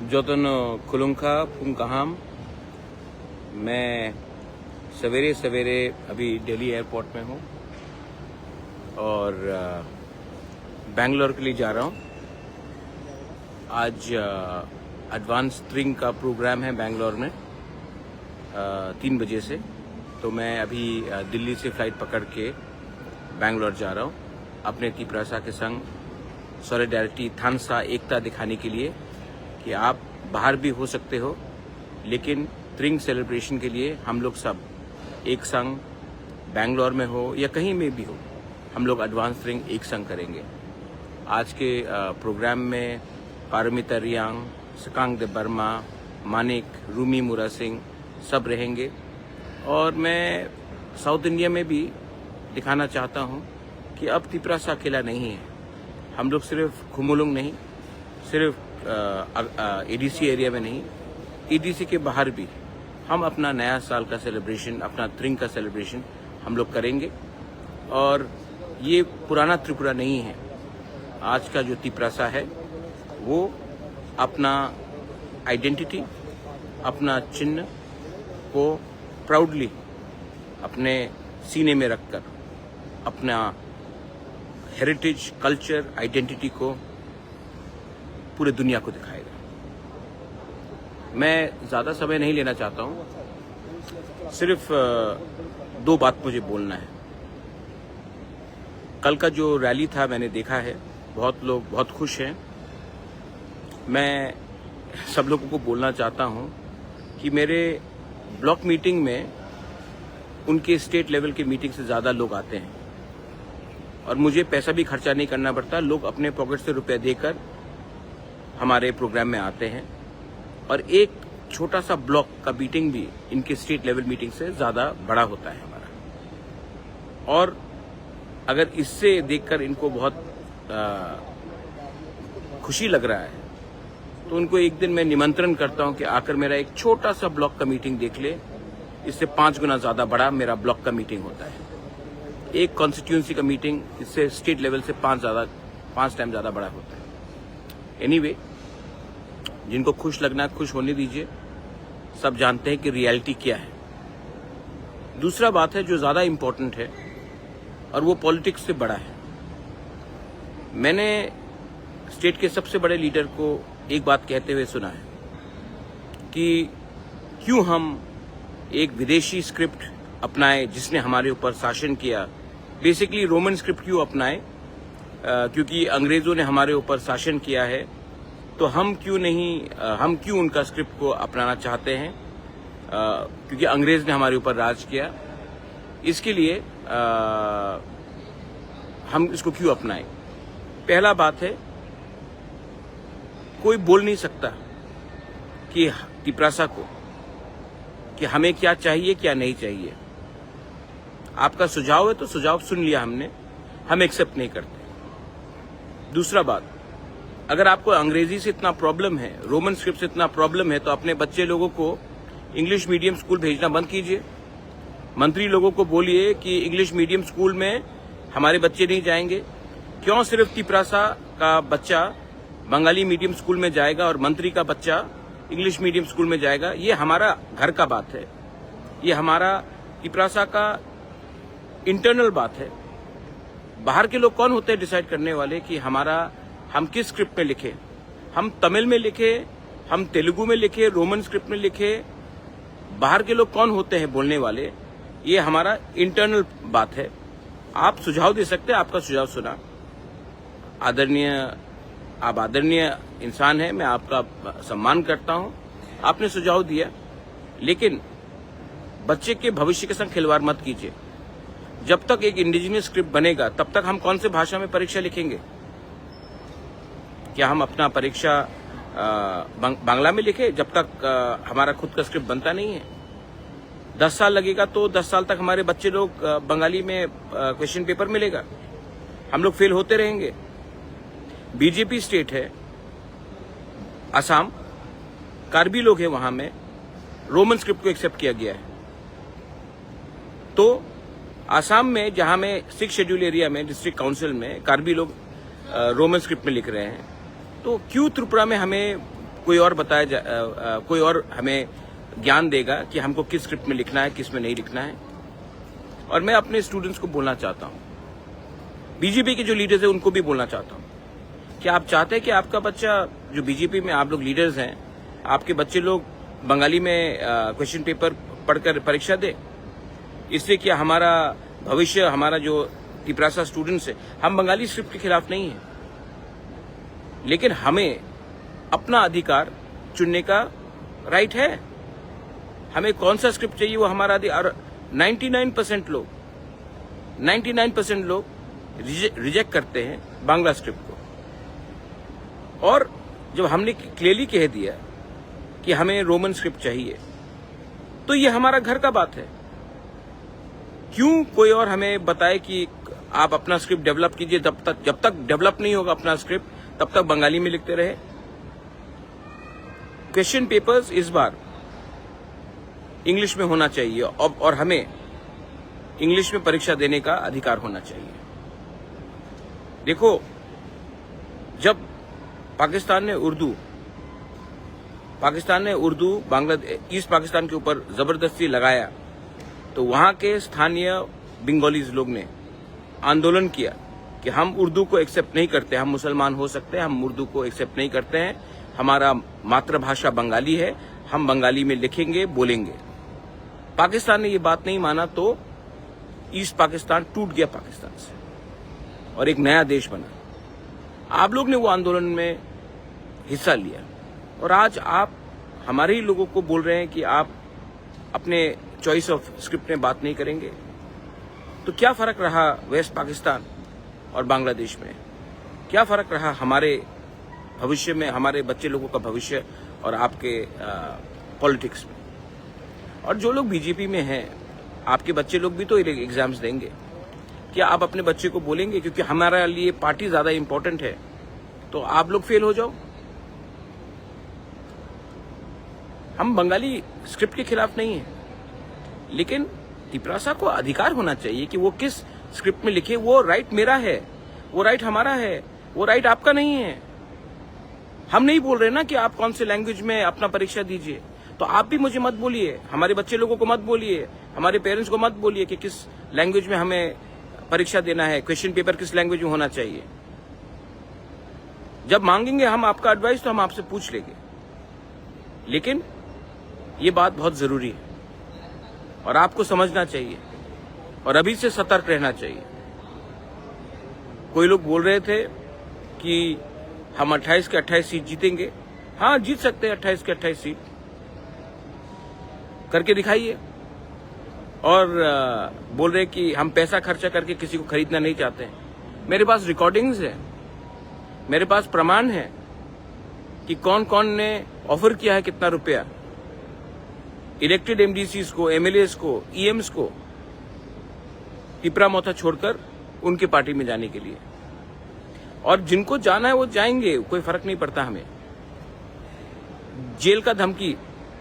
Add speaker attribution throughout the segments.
Speaker 1: जोतन खुलुंखा फुंकहाम। मैं सवेरे सवेरे अभी दिल्ली एयरपोर्ट में हूँ और बेंगलोर के लिए जा रहा हूँ। आज एडवांस ट्रिंग का प्रोग्राम है बेंगलोर में 3 बजे से। तो मैं अभी दिल्ली से फ़्लाइट पकड़ के बेंगलोर जा रहा हूँ अपने तिपरासा के संग सॉलिडारिटी थानसा एकता दिखाने के लिए कि आप बाहर भी हो सकते हो, लेकिन ट्रिंग सेलिब्रेशन के लिए हम लोग सब एक संग बेंगलोर में हो या कहीं में भी हो, हम लोग एडवांस ट्रिंग एक संग करेंगे। आज के प्रोग्राम में पारमिता रियांग, सकांग दे बर्मा, मानिक, रूमी मुरा सिंह सब रहेंगे। और मैं साउथ इंडिया में भी दिखाना चाहता हूँ कि अब तिपरासा अकेला नहीं है। हम लोग सिर्फ खुमुलुंग नहीं, सिर्फ एडीसी एरिया में नहीं, एडीसी के बाहर भी हम अपना नया साल का सेलिब्रेशन, अपना ट्रिंग का सेलिब्रेशन हम लोग करेंगे। और ये पुराना त्रिपुरा नहीं है। आज का जो तिपरासा है वो अपना आइडेंटिटी, अपना चिन्ह को प्राउडली अपने सीने में रखकर अपना हेरिटेज, कल्चर, आइडेंटिटी को पूरे दुनिया को दिखाएगा। मैं ज़्यादा समय नहीं लेना चाहता हूँ, सिर्फ 2 बात मुझे बोलना है। कल का जो रैली था मैंने देखा है, बहुत लोग बहुत खुश हैं। मैं सब लोगों को बोलना चाहता हूँ कि मेरे ब्लॉक मीटिंग में उनके स्टेट लेवल की मीटिंग से ज़्यादा लोग आते हैं और मुझे पैसा भी खर्चा नहीं करना पड़ता। लोग अपने पॉकेट से रुपए देकर हमारे प्रोग्राम में आते हैं और एक छोटा सा ब्लॉक का मीटिंग भी इनके स्टेट लेवल मीटिंग से ज़्यादा बड़ा होता है हमारा। और अगर इससे देखकर इनको बहुत खुशी लग रहा है तो उनको एक दिन मैं निमंत्रण करता हूं कि आकर मेरा एक छोटा सा ब्लॉक का मीटिंग देख ले। इससे 5 गुना ज़्यादा बड़ा मेरा ब्लॉक का मीटिंग होता है। एक कॉन्स्टिट्यूंसी का मीटिंग इससे स्टेट लेवल से 5 टाइम ज़्यादा बड़ा होता है। एनीवे, जिनको खुश लगना है खुश होने दीजिए। सब जानते हैं कि रियलिटी क्या है। दूसरा बात है जो ज़्यादा इम्पोर्टेंट है और वो पॉलिटिक्स से बड़ा है। मैंने स्टेट के सबसे बड़े लीडर को एक बात कहते हुए सुना है कि क्यों हम एक विदेशी स्क्रिप्ट अपनाए जिसने हमारे ऊपर शासन किया, बेसिकली रोमन स्क्रिप्ट क्यों अपनाए, क्योंकि अंग्रेजों ने हमारे ऊपर शासन किया है तो हम क्यों उनका स्क्रिप्ट को अपनाना चाहते हैं, क्योंकि अंग्रेज ने हमारे ऊपर राज किया। इसके लिए हम इसको क्यों अपनाएं। पहला बात है, कोई बोल नहीं सकता कि तिपरासा को कि हमें क्या चाहिए क्या नहीं चाहिए। आपका सुझाव है तो सुझाव सुन लिया हमने, हम एक्सेप्ट नहीं करते। दूसरा बात, अगर आपको अंग्रेजी से इतना प्रॉब्लम है, रोमन स्क्रिप्ट से इतना प्रॉब्लम है, तो अपने बच्चे लोगों को इंग्लिश मीडियम स्कूल भेजना बंद कीजिए। मंत्री लोगों को बोलिए कि इंग्लिश मीडियम स्कूल में हमारे बच्चे नहीं जाएंगे। क्यों सिर्फ तिपरासा का बच्चा बंगाली मीडियम स्कूल में जाएगा और मंत्री का बच्चा इंग्लिश मीडियम स्कूल में जाएगा? ये हमारा घर का बात है, ये हमारा तिपरासा का इंटरनल बात है। बाहर के लोग कौन होते हैं डिसाइड करने वाले कि हम किस स्क्रिप्ट में लिखे? हम तमिल में लिखे, हम तेलुगु में लिखे, रोमन स्क्रिप्ट में लिखे? बाहर के लोग कौन होते हैं बोलने वाले? ये हमारा इंटरनल बात है। आप सुझाव दे सकते हैं, आपका सुझाव सुना। आप आदरणीय इंसान हैं, मैं आपका सम्मान करता हूं। आपने सुझाव दिया, लेकिन बच्चे के भविष्य के संग खिलवाड़ मत कीजिए। जब तक एक इंडिजिनियस स्क्रिप्ट बनेगा तब तक हम कौन से भाषा में परीक्षा लिखेंगे? क्या हम अपना परीक्षा बांग्ला में लिखे जब तक हमारा खुद का स्क्रिप्ट बनता नहीं है? 10 साल लगेगा तो 10 साल तक हमारे बच्चे लोग बंगाली में क्वेश्चन पेपर मिलेगा, हम लोग फेल होते रहेंगे। बीजेपी स्टेट है असम, कार्बी लोग हैं वहां में, रोमन स्क्रिप्ट को एक्सेप्ट किया गया है। तो असम में जहां में 6 शेड्यूल एरिया में डिस्ट्रिक्ट काउंसिल में कार्बी लोग रोमन स्क्रिप्ट में लिख रहे हैं, तो क्यों त्रिपुरा में हमें कोई और कोई और हमें ज्ञान देगा कि हमको किस स्क्रिप्ट में लिखना है, किस में नहीं लिखना है। और मैं अपने स्टूडेंट्स को बोलना चाहता हूँ, बीजेपी के जो लीडर्स हैं उनको भी बोलना चाहता हूँ कि आप चाहते हैं कि आपका बच्चा, जो बीजेपी में आप लोग लीडर्स हैं, आपके बच्चे लोग बंगाली में क्वेश्चन पेपर पढ़कर परीक्षा दे, इससे क्या हमारा भविष्य, हमारा जो तिपरासा स्टूडेंट्स है, हम बंगाली स्क्रिप्ट के खिलाफ नहीं है, लेकिन हमें अपना अधिकार चुनने का राइट है। हमें कौन सा स्क्रिप्ट चाहिए वो हमारा अधिकार। 99% लोग रिजेक्ट करते हैं बांग्ला स्क्रिप्ट को, और जब हमने क्लियरली कह दिया कि हमें रोमन स्क्रिप्ट चाहिए, तो ये हमारा घर का बात है। क्यों कोई और हमें बताए कि आप अपना स्क्रिप्ट डेवलप कीजिए, जब तक डेवलप नहीं होगा अपना स्क्रिप्ट तब तक बंगाली में लिखते रहे। क्वेश्चन पेपर्स इस बार इंग्लिश में होना चाहिए, और हमें इंग्लिश में परीक्षा देने का अधिकार होना चाहिए। देखो, जब पाकिस्तान ने उर्दू ईस्ट पाकिस्तान के ऊपर जबरदस्ती लगाया, तो वहां के स्थानीय बंगालीज लोग ने आंदोलन किया कि हम उर्दू को एक्सेप्ट नहीं करते, हम मुसलमान हो सकते हैं, हम उर्दू को एक्सेप्ट नहीं करते हैं, हमारा मातृभाषा बंगाली है, हम बंगाली में लिखेंगे, बोलेंगे। पाकिस्तान ने ये बात नहीं माना, तो ईस्ट पाकिस्तान टूट गया पाकिस्तान से और एक नया देश बना। आप लोग ने वो आंदोलन में हिस्सा लिया, और आज आप हमारे ही लोगों को बोल रहे हैं कि आप अपने चॉइस ऑफ स्क्रिप्ट में बात नहीं करेंगे। तो क्या फर्क रहा वेस्ट पाकिस्तान और बांग्लादेश में? क्या फर्क रहा हमारे भविष्य में, हमारे बच्चे लोगों का भविष्य और आपके पॉलिटिक्स में? और जो लोग बीजेपी में हैं, आपके बच्चे लोग भी तो एग्जाम्स देंगे। क्या आप अपने बच्चे को बोलेंगे क्योंकि हमारे लिए पार्टी ज्यादा इंपॉर्टेंट है तो आप लोग फेल हो जाओ? हम बंगाली स्क्रिप्ट के खिलाफ नहीं है, लेकिन तिपरासा को अधिकार होना चाहिए कि वो किस स्क्रिप्ट में लिखे। वो राइट मेरा है, वो राइट हमारा है, वो राइट आपका नहीं है। हम नहीं बोल रहे ना कि आप कौन से लैंग्वेज में अपना परीक्षा दीजिए, तो आप भी मुझे मत बोलिए, हमारे बच्चे लोगों को मत बोलिए, हमारे पेरेंट्स को मत बोलिए कि किस लैंग्वेज में हमें परीक्षा देना है, क्वेश्चन पेपर किस लैंग्वेज में होना चाहिए। जब मांगेंगे हम आपका एडवाइस तो हम आपसे पूछ लेंगे, लेकिन ये बात बहुत जरूरी है और आपको समझना चाहिए और अभी से सतर्क रहना चाहिए। कोई लोग बोल रहे थे कि हम 28 के 28 सीट जीतेंगे। हाँ, जीत सकते हैं 28 के 28 सीट, करके दिखाइए। और बोल रहे कि हम पैसा खर्चा करके किसी को खरीदना नहीं चाहते हैं। मेरे पास रिकॉर्डिंग्स है, मेरे पास प्रमाण है कि कौन कौन ने ऑफर किया है कितना रुपया इलेक्टेड एमडीसीज को, एमएलएस को, ईएम्स को तिपरा मोथा छोड़कर उनकी पार्टी में जाने के लिए। और जिनको जाना है वो जाएंगे, कोई फर्क नहीं पड़ता हमें। जेल का धमकी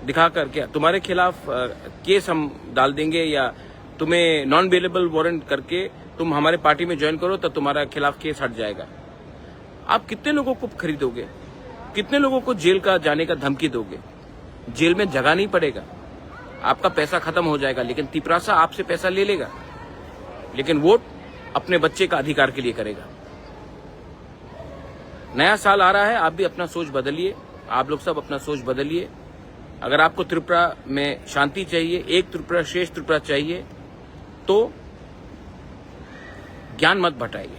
Speaker 1: दिखाकर क्या तुम्हारे खिलाफ केस हम डाल देंगे, या तुम्हें नॉन बेलेबल वारंट करके तुम हमारे पार्टी में ज्वाइन करो तो तुम्हारा खिलाफ केस हट जाएगा। आप कितने लोगों को खरीदोगे? कितने लोगों को जेल का जाने का धमकी दोगे? जेल में जगह नहीं पड़ेगा, आपका पैसा खत्म हो जाएगा, लेकिन तिपरासा आपसे पैसा ले लेगा, लेकिन वोट अपने बच्चे का अधिकार के लिए करेगा। नया साल आ रहा है, आप भी अपना सोच बदलिए, आप लोग सब अपना सोच बदलिए। अगर आपको त्रिपुरा में शांति चाहिए, एक त्रिपुरा श्रेष्ठ त्रिपुरा चाहिए, तो ज्ञान मत बटाइए।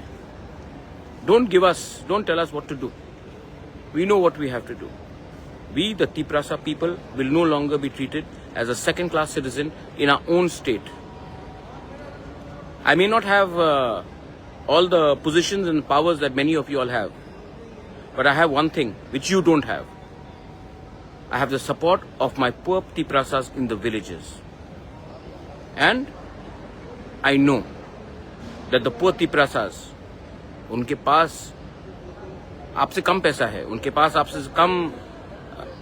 Speaker 1: Don't tell us what to do. We know what we have to do. We, the Tiprasa people, will no longer be treated as a second-class citizen in our own state. I may not have all the positions and powers that many of you all have, but I have one thing which you don't have. I have the support of my poor Tiprasas in the villages. And I know that the poor Tiprasas, उनके पास आपसे कम पैसा है, उनके पास आपसे कम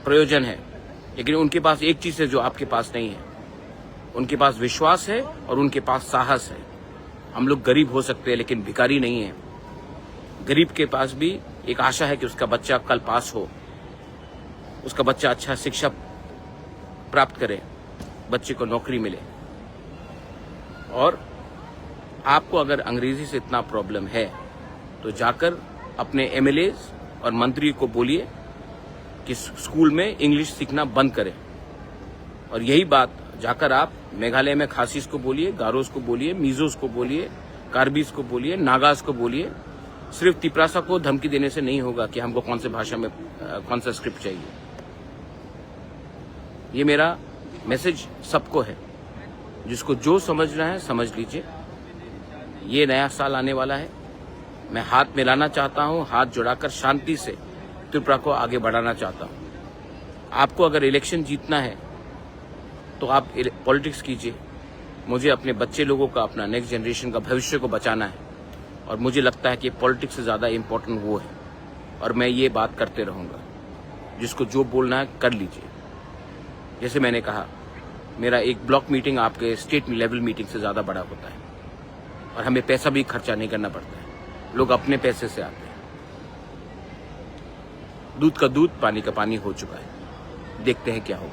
Speaker 1: प्रयोजन है, लेकिन उनके पास एक चीज है जो आपके पास नहीं है। उनके पास विश्वास है और उनके पास साहस है। हम लोग गरीब हो सकते हैं लेकिन भिखारी नहीं है। गरीब के पास भी एक आशा है कि उसका बच्चा कल पास हो। उसका बच्चा अच्छा शिक्षा प्राप्त करे, बच्चे को नौकरी मिले। और आपको अगर अंग्रेजी से इतना प्रॉब्लम है तो जाकर अपने एमएलएज और मंत्री को बोलिए कि स्कूल में इंग्लिश सीखना बंद करें। और यही बात जाकर आप मेघालय में खासीस को बोलिए, गारोस को बोलिए, मिजोस को बोलिए, कार्बीस को बोलिए, नागास को बोलिए। सिर्फ तिपरासा को धमकी देने से नहीं होगा कि हमको कौन से भाषा में कौन सा स्क्रिप्ट चाहिए। ये मेरा मैसेज सबको है, जिसको जो समझना है समझ लीजिए। ये नया साल आने वाला है, मैं हाथ मिलाना चाहता हूं, हाथ जुड़ाकर शांति से त्रिपुरा को आगे बढ़ाना चाहता हूं। आपको अगर इलेक्शन जीतना है तो आप पॉलिटिक्स कीजिए। मुझे अपने बच्चे लोगों का, अपना नेक्स्ट जनरेशन का भविष्य को बचाना है, और मुझे लगता है कि पॉलिटिक्स से ज़्यादा इम्पोर्टेंट वो है, और मैं ये बात करते रहूँगा। जिसको जो बोलना है कर लीजिए। जैसे मैंने कहा, मेरा एक ब्लॉक मीटिंग आपके स्टेट लेवल मीटिंग से ज़्यादा बड़ा होता है, और हमें पैसा भी खर्चा नहीं करना पड़ता है। लोग अपने पैसे से आते हैं। दूध का दूध, पानी का पानी हो चुका है। देखते हैं क्या होगा।